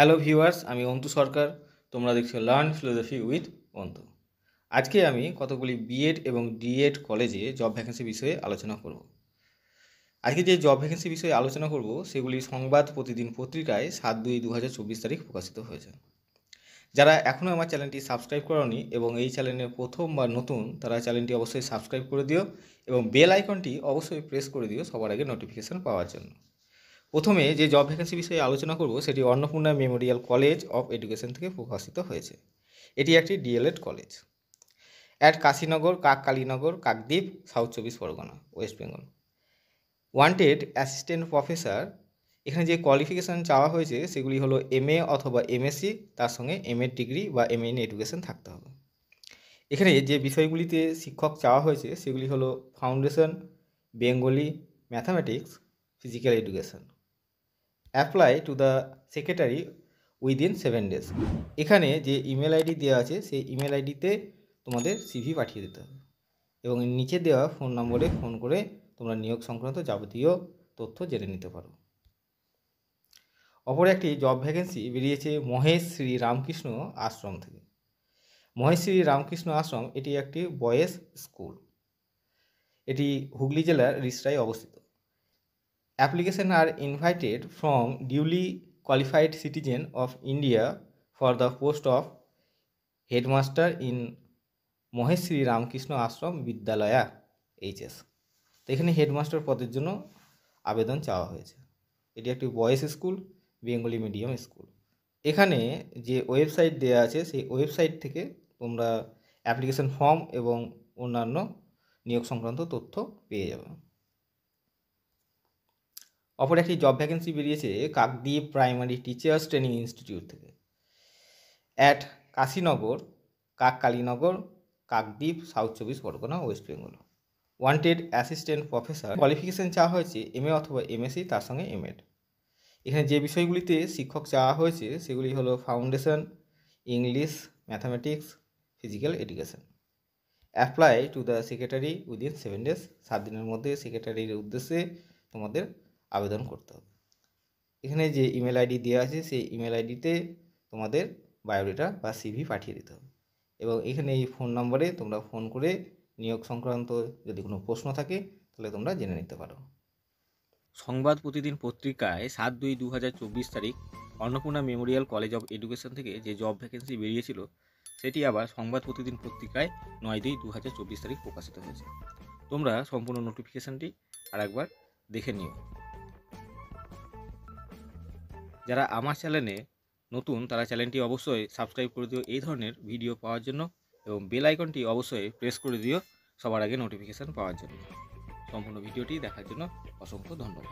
Hello viewers, আমি অন্তু সরকার। তোমরা দেখছো লার্ন ফিলোসফি উইথ অন্তু। আজকে আমি কতগুলি বিএড এবং ডিএড কলেজে জব ভ্যাকেন্সি বিষয়ে আলোচনা করব। আজকে যে জব ভ্যাকেন্সি বিষয়ে আলোচনা করব সেগুলি সংবাদ প্রতিদিন পত্রিকায় 7/2/2024 তারিখ প্রকাশিত হয়েছে। যারা এখনও আমার চ্যানেলটি সাবস্ক্রাইব করোনি এবং এই চ্যানেলে প্রথম বা নতুন, তারা চ্যানেলটি অবশ্যই সাবস্ক্রাইব করে দিও এবং বেল আইকনটি অবশ্যই প্রেস করে দিও সবার আগে নোটিফিকেশান পাওয়ার জন্য। প্রথমে যে জব ভ্যাকেন্সি বিষয়ে আলোচনা করব সেটি Annapurna memorial college of education থেকে প্রকাশিত হয়েছে। এটি একটি DElEd college at Kashinagar, Kakkalinagar, Kakdwip, south 24 Parganas, West Bengal. Wanted assistant professor. এখানে যে কোয়ালিফিকেশান চাওয়া হয়েছে সেগুলি হলো এমএ অথবা এমএসসি, তার সঙ্গে এমএ ডিগ্রি বা এমএ ইন এডুকেশন থাকতে হবে। এখানে যে বিষয়গুলিতে শিক্ষক চাওয়া হয়েছে সেগুলি হলো foundation, Bengali, mathematics, physical education. Apply to the secretary within 7 days। এখানে যে ইমেল আইডি দেওয়া আছে সেই ইমেল আইডিতে তোমাদের সিভি পাঠিয়ে দিতে হবে এবং নিচে দেওয়া ফোন নম্বরে ফোন করে তোমরা নিয়োগ সংক্রান্ত যাবতীয় তথ্য জেনে নিতে পারো। অপর একটি জব ভ্যাকেন্সি বেরিয়েছে মহেশ শ্রী রামকৃষ্ণ আশ্রম থেকে। মহেশ শ্রী রামকৃষ্ণ আশ্রম এটি একটি বয়েজ স্কুল। এটি হুগলি জেলার রিষড়ায় অবস্থিত। Application are invited from duly qualified citizen of India for the post of headmaster in Mahesh Shri Ramakrishna Ashram বিদ্যালয়া HS. তো এখানে হেডমাস্টার পদের জন্য আবেদন চাওয়া হয়েছে। এটি একটি boys school, Bengali medium school. এখানে যে ওয়েবসাইট দেওয়া আছে সেই ওয়েবসাইট থেকে তোমরা অ্যাপ্লিকেশন ফর্ম এবং অন্যান্য নিয়োগ সংক্রান্ত তথ্য পেয়ে যাবে। অপর একটি জব ভ্যাকেন্সি বেরিয়েছে Kakdwip primary teachers training institute থেকে at Kashinagar, Kakkalinagar, Kakdwip, south 24 Parganas, West Bengal. Wanted assistant professor. Qualification চাওয়া হয়েছে এমএ অথবা এমএসসি, তার সঙ্গে এমএড। এখানে যে বিষয়গুলিতে শিক্ষক চাওয়া হয়েছে সেগুলি হলো foundation, English, mathematics, physical education. Apply to the secretary within 7 days। 7 দিনের মধ্যে সেক্রেটারির উদ্দেশ্যে তোমাদের আবেদন করতে হবে। এখানে যে ইমেল আইডি দেওয়া আছে সেই ইমেল আইডিতে তোমাদের বায়োডাটা বা সিভি পাঠিয়ে দিতে হবে এবং এখানে এই ফোন নম্বরে তোমরা ফোন করে নিয়োগ সংক্রান্ত যদি কোনো প্রশ্ন থাকে তাহলে তোমরা জেনে নিতে পারো। সংবাদ প্রতিদিন পত্রিকায় 7/2/2024 তারিখ Annapurna memorial college of education থেকে যে জব ভ্যাকেন্সি বেরিয়েছিল সেটি আবার সংবাদ প্রতিদিন পত্রিকায় 9/2/2024 তারিখ প্রকাশিত হয়েছে। তোমরা সম্পূর্ণ নোটিফিকেশানটি আরেকবার দেখে নিও। যারা আমার চ্যানেলে নতুন তারা চ্যানেলটি অবশ্যই সাবস্ক্রাইব করে দিও এই ধরনের ভিডিও পাওয়ার জন্য এবং বেল আইকনটি অবশ্যই প্রেস করে দিও সবার আগে নোটিফিকেশান পাওয়ার জন্য। সম্পূর্ণ ভিডিওটি দেখার জন্য অসংখ্য ধন্যবাদ।